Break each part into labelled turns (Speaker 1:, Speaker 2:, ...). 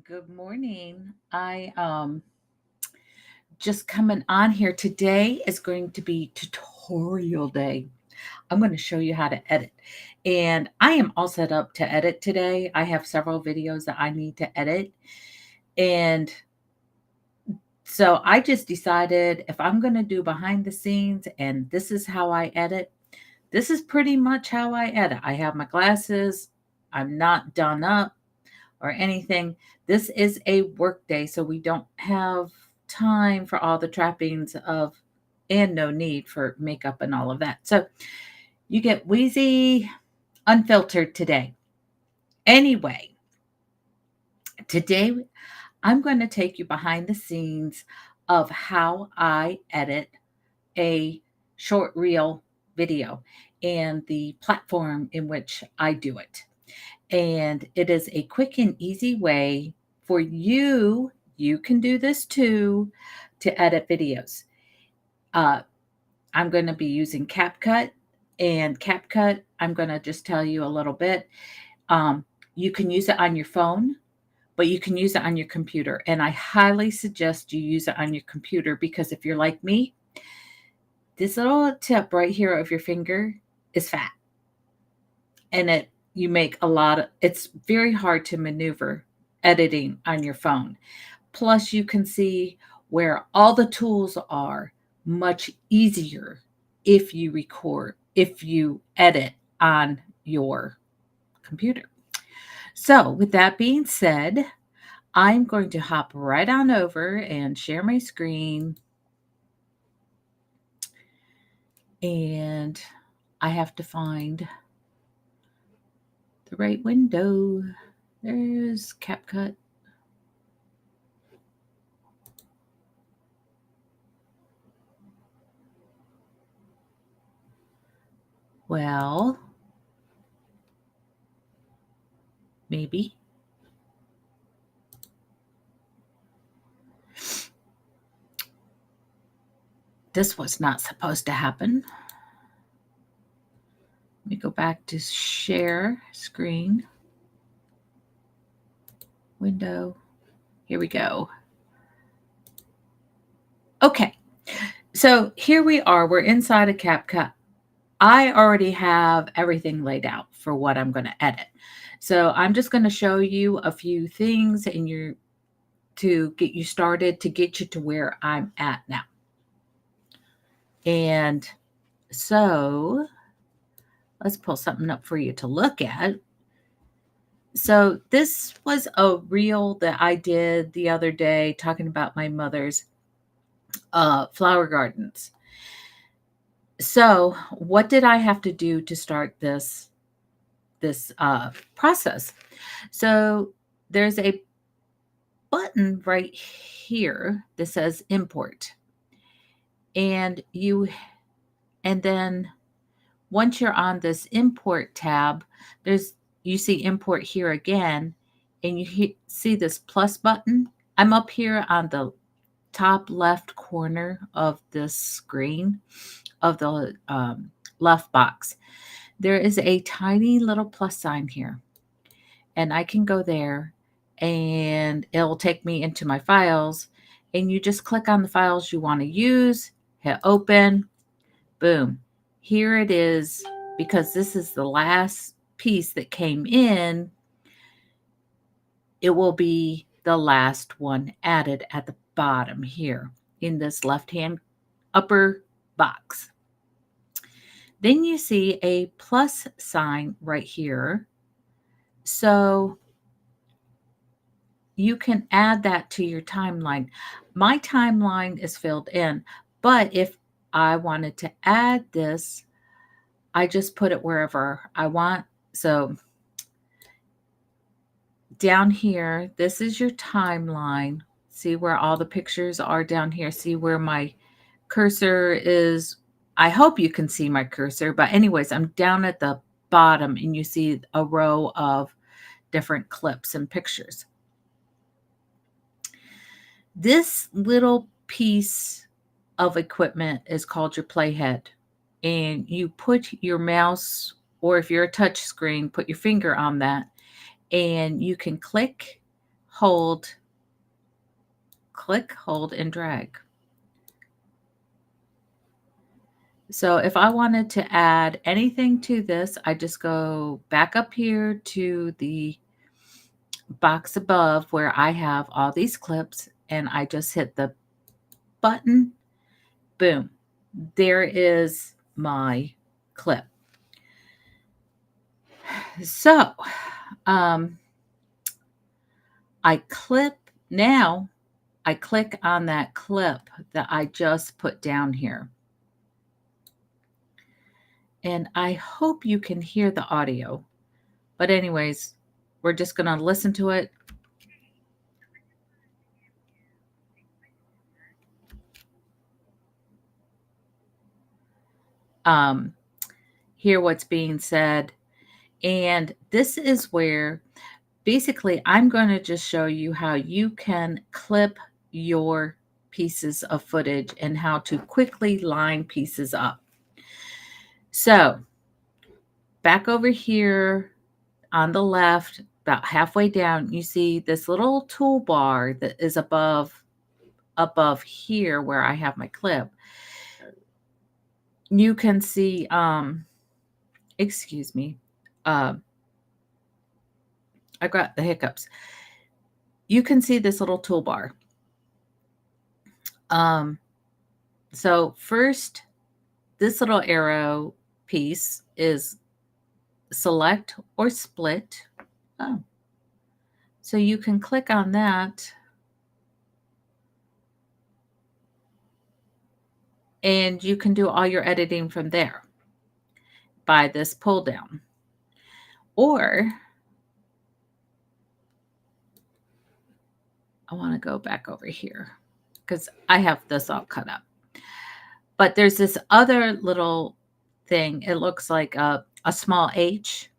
Speaker 1: Good morning. I just coming on here today is going to be tutorial day. I'm going to show you how to edit. And I am all set up to edit today. I have several videos that I need to edit. And so I just decided if I'm going to do behind the scenes and this is how I edit, this is pretty much how I edit. I have my glasses. I'm not done up or anything. This is a work day, so we don't have time for all the trappings of and no need for makeup and all of that. So you get wheezy unfiltered today. Anyway, today I'm going to take you behind the scenes of how I edit a short reel video and the platform in which I do it. And it is a quick and easy way for you can do this too, to edit videos. Uh, I'm going to be using CapCut, and CapCut, I'm going to just tell you a little bit. Um, you can use it on your phone, but you can use it on your computer. And I highly suggest you use it on your computer because if you're like me, this little tip right here of your finger is fat. And you make a lot of it's very hard to maneuver editing on your phone. Plus you can see where all the tools are much easier if you edit on your computer. So with that being said, I'm going to hop right on over and share my screen, and I have to find the right window. There's CapCut. Well, maybe. This was not supposed to happen. Let me go back to share screen. Window. Here we go. Okay. So here we are. We're inside of CapCut. I already have everything laid out for what I'm going to edit. So I'm just going to show you a few things to get you started, to get you to where I'm at now. And so let's pull something up for you to look at. So this was a reel that I did the other day talking about my mother's flower gardens. So what did I have to do to start this process? So there's a button right here that says import, and then once you're on this import tab, you see import here again, and you see this plus button. I'm up here on the top left corner of this screen of the left box. There is a tiny little plus sign here, and I can go there and it'll take me into my files, and you just click on the files you want to use, hit open, boom. Here it is. Because this is the last piece that came in, it will be the last one added at the bottom here in this left-hand upper box. Then you see a plus sign right here. So you can add that to your timeline. My timeline is filled in, but if I wanted to add this, I just put it wherever I want. So down here, this is your timeline. See where all the pictures are down here. See where my cursor is. I hope you can see my cursor, but anyways, I'm down at the bottom and you see a row of different clips and pictures. This little piece of equipment is called your playhead, and you put your mouse, or if you're a touch screen, put your finger on that, and you can click, hold, click, hold, and drag. So if I wanted to add anything to this, I just go back up here to the box above where I have all these clips, and I just hit the button. Boom. There is my clip. So I click on that clip that I just put down here. And I hope you can hear the audio. But anyways, we're just going to listen to it. Hear what's being said. And this is where basically I'm going to just show you how you can clip your pieces of footage and how to quickly line pieces up. So back over here on the left, about halfway down, you see this little toolbar that is above here where I have my clip. You can see, excuse me, I got the hiccups. You can see this little toolbar. So first, this little arrow piece is select or split. Oh. So you can click on that and you can do all your editing from there by this pull down. Or I want to go back over here because I have this all cut up. But there's this other little thing. It looks like a small H,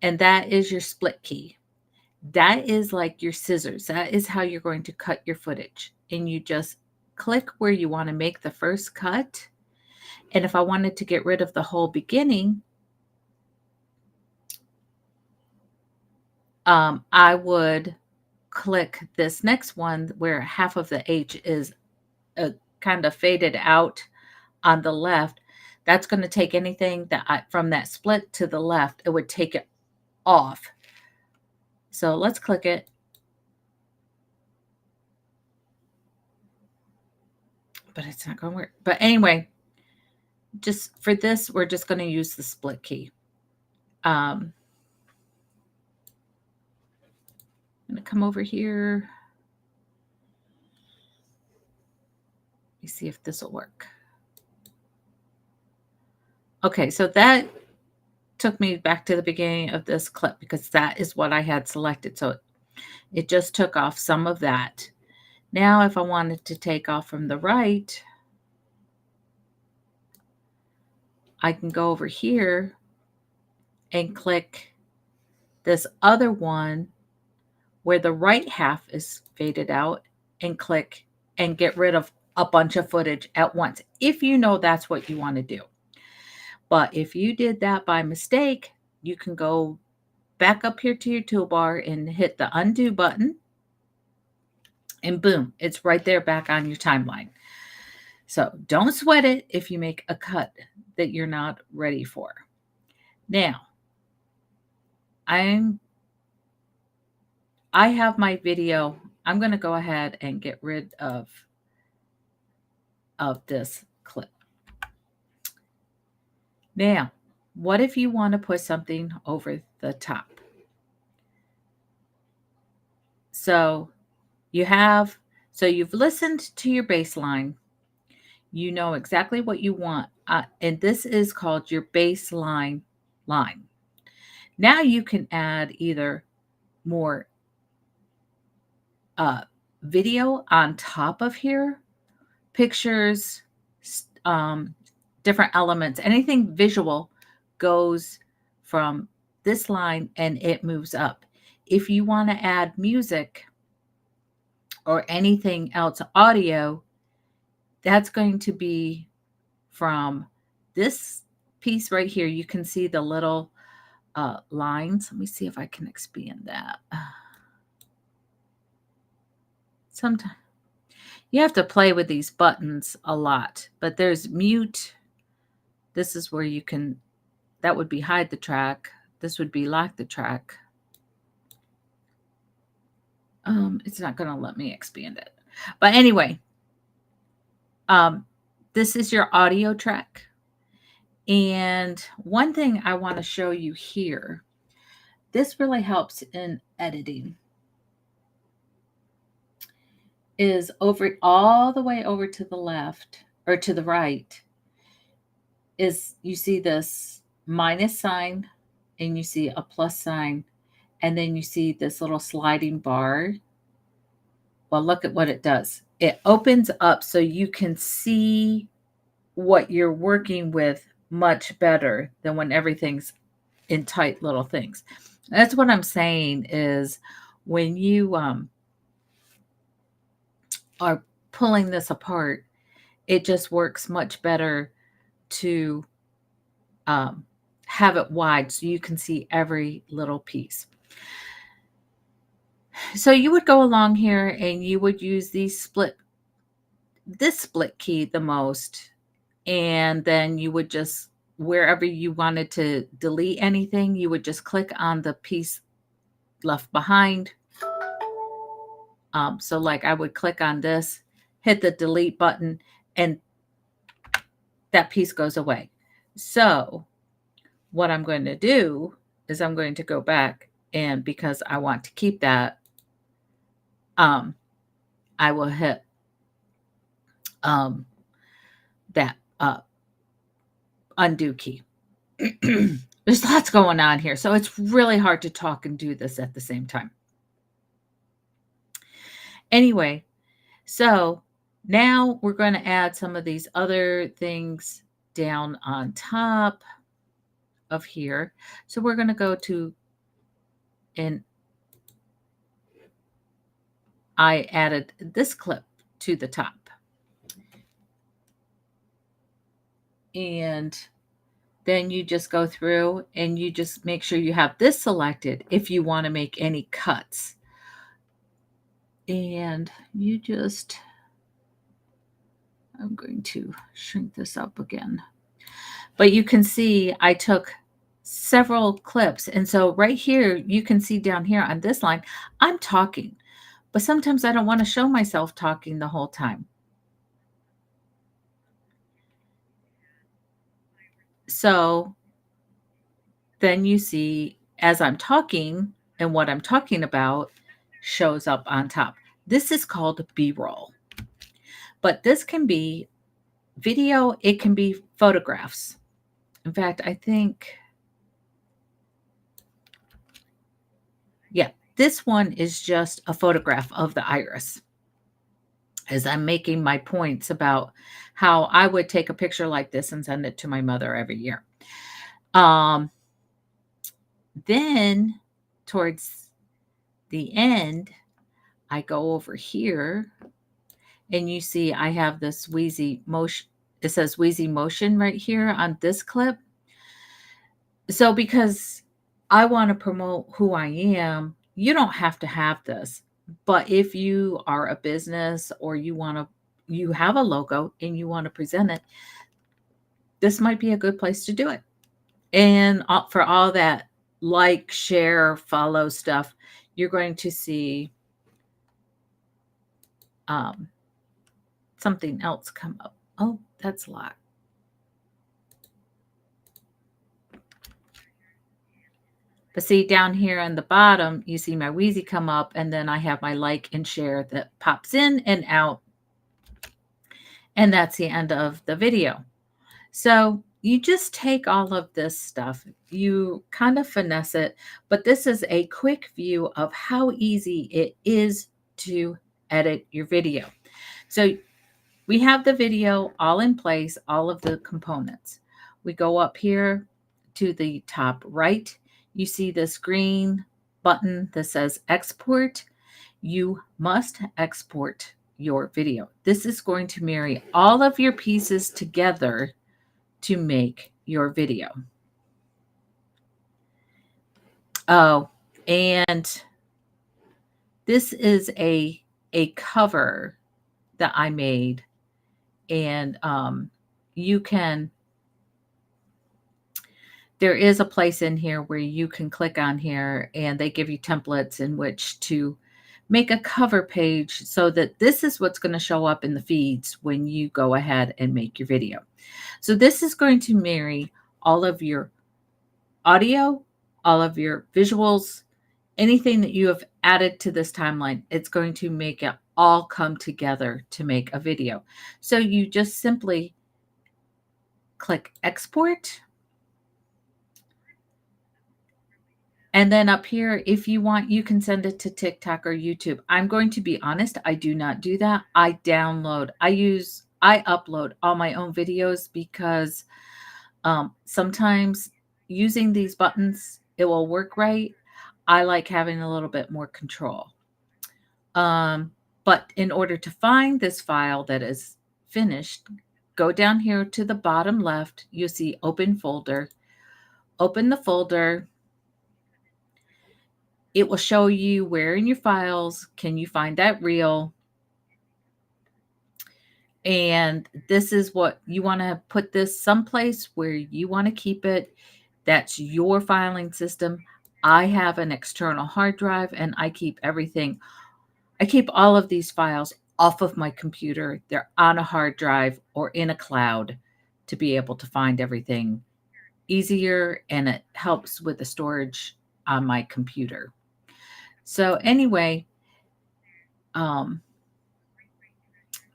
Speaker 1: and that is your split key. That is like your scissors. That is how you're going to cut your footage. And you just click where you want to make the first cut. And if I wanted to get rid of the whole beginning, I would click this next one where half of the H is kind of faded out on the left. That's going to take anything that from that split to the left, it would take it off. So let's click it. But it's not going to work. But anyway, just for this, we're just going to use the split key. I'm going to come over here. Let me see if this will work. Okay, so that took me back to the beginning of this clip because that is what I had selected. So it just took off some of that. Now, if I wanted to take off from the right, I can go over here and click this other one where the right half is faded out and click and get rid of a bunch of footage at once, if you know that's what you want to do. But if you did that by mistake, you can go back up here to your toolbar and hit the undo button. And boom, it's right there back on your timeline. So don't sweat it if you make a cut that you're not ready for. Now, I have my video. I'm going to go ahead and get rid of this clip. Now, what if you want to put something over the top? So you've listened to your baseline. You know exactly what you want. And this is called your baseline line. Now you can add either more video on top of here, pictures, different elements, anything visual goes from this line and it moves up. If you want to add music or anything else audio, that's going to be from this piece right here. You can see the little lines. Let me see if I can expand that. sometimes you have to play with these buttons a lot, but there's mute. This is where you can, that would be hide the track. This would be lock the track. It's not going to let me expand it. But anyway, this is your audio track. And one thing I want to show you here, this really helps in editing, is over all the way over to the left or to the right is you see this minus sign and you see a plus sign and then you see this little sliding bar. Well, look at what it does. It opens up so you can see what you're working with much better than when everything's in tight little things. That's what I'm saying is when you are pulling this apart, it just works much better to have it wide so you can see every little piece. So you would go along here and you would use this split key the most. And then you would just, wherever you wanted to delete anything, you would just click on the piece left behind. So like I would click on this, hit the delete button, and that piece goes away. So what I'm going to do is I'm going to go back, and because I want to keep that, I will hit that undo key. There's lots going on here, so it's really hard to talk and do this at the same time. Anyway, so now we're going to add some of these other things down on top of here. So we're going to go to, and I added this clip to the top. And then you just go through and you just make sure you have this selected if you want to make any cuts. And you just, I'm going to shrink this up again. But you can see I took several clips. And so right here, you can see down here on this line, I'm talking. But sometimes I don't want to show myself talking the whole time. So then you see as I'm talking and what I'm talking about shows up on top. This is called B-roll. But this can be video, it can be photographs. In fact, I think, yeah, this one is just a photograph of the iris. As I'm making my points about how I would take a picture like this and send it to my mother every year. Then towards the end, I go over here and you see I have this wheezy motion. It says wheezy motion right here on this clip. So because I want to promote who I am, you don't have to have this. But if you are a business or you have a logo and you want to present it, this might be a good place to do it. And for all that like, share, follow stuff, you're going to see something else come up. Oh, that's locked. But see down here on the bottom, you see my Wheezy come up, and then I have my like and share that pops in and out. And that's the end of the video. So you just take all of this stuff, you kind of finesse it, but this is a quick view of how easy it is to edit your video. So we have the video all in place, all of the components. We go up here to the top right. You see this green button that says export. You must export your video. This is going to marry all of your pieces together to make your video. Oh, and this is a a cover that I made, and you can there is a place in here where you can click on here and they give you templates in which to make a cover page so that this is what's going to show up in the feeds when you go ahead and make your video. So this is going to marry all of your audio, all of your visuals, anything that you have added to this timeline. It's going to make it all come together to make a video. So you just simply click export. And then up here, if you want, you can send it to TikTok or YouTube. I'm going to be honest, I do not do that. I upload all my own videos because sometimes using these buttons, it will work right. I like having a little bit more control. But in order to find this file that is finished, go down here to the bottom left. You see open folder. Open the folder. It will show you where in your files can you find that reel. And this is what you want to put this someplace where you want to keep it. That's your filing system. I have an external hard drive and I keep everything. I keep all of these files off of my computer. They're on a hard drive or in a cloud to be able to find everything easier, and it helps with the storage on my computer. So anyway, I'm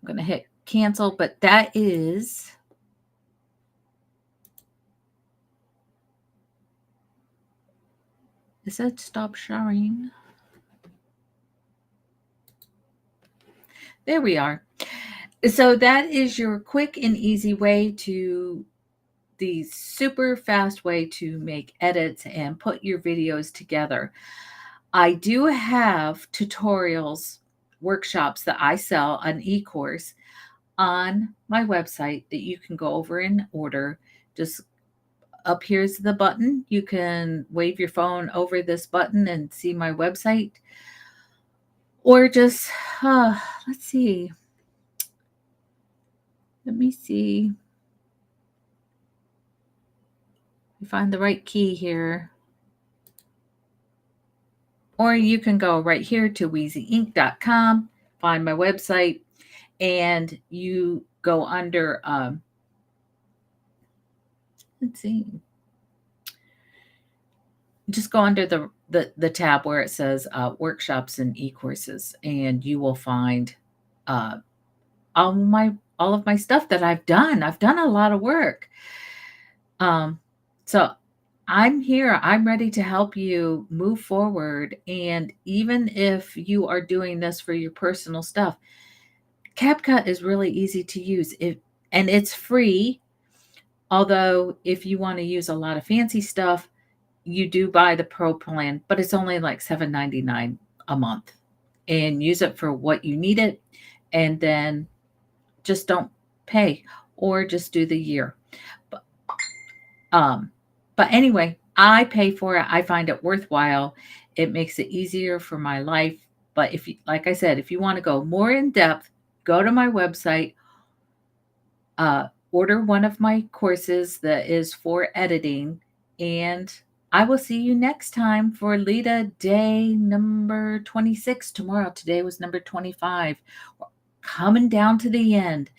Speaker 1: going to hit cancel, but that is it said stop sharing. There we are. So that is your quick and easy way to the super fast way to make edits and put your videos together. I do have tutorials, workshops that I sell, an e-course on my website that you can go over and order. Just up here's the button. You can wave your phone over this button and see my website. Or just, let's see. Let me see. Find the right key here. Or you can go right here to wheezyinc.com, find my website, and you go under, let's see, just go under the tab where it says workshops and e-courses, and you will find all of my stuff that I've done. I've done a lot of work. So I'm here. I'm ready to help you move forward. And even if you are doing this for your personal stuff, CapCut is really easy to use. And it's free. Although if you want to use a lot of fancy stuff, you do buy the pro plan, but it's only like $7.99 a month. And use it for what you need it. And then just don't pay, or just do the year. But anyway, I pay for it. I find it worthwhile. It makes it easier for my life. But if you, like I said, if you want to go more in depth, go to my website, order one of my courses that is for editing, and I will see you next time for Leda day number 26 tomorrow. Today was number 25. We're coming down to the end,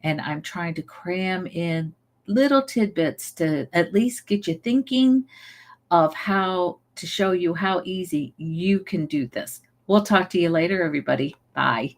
Speaker 1: and I'm trying to cram in little tidbits to at least get you thinking of how to show you how easy you can do this. We'll talk to you later, everybody. Bye.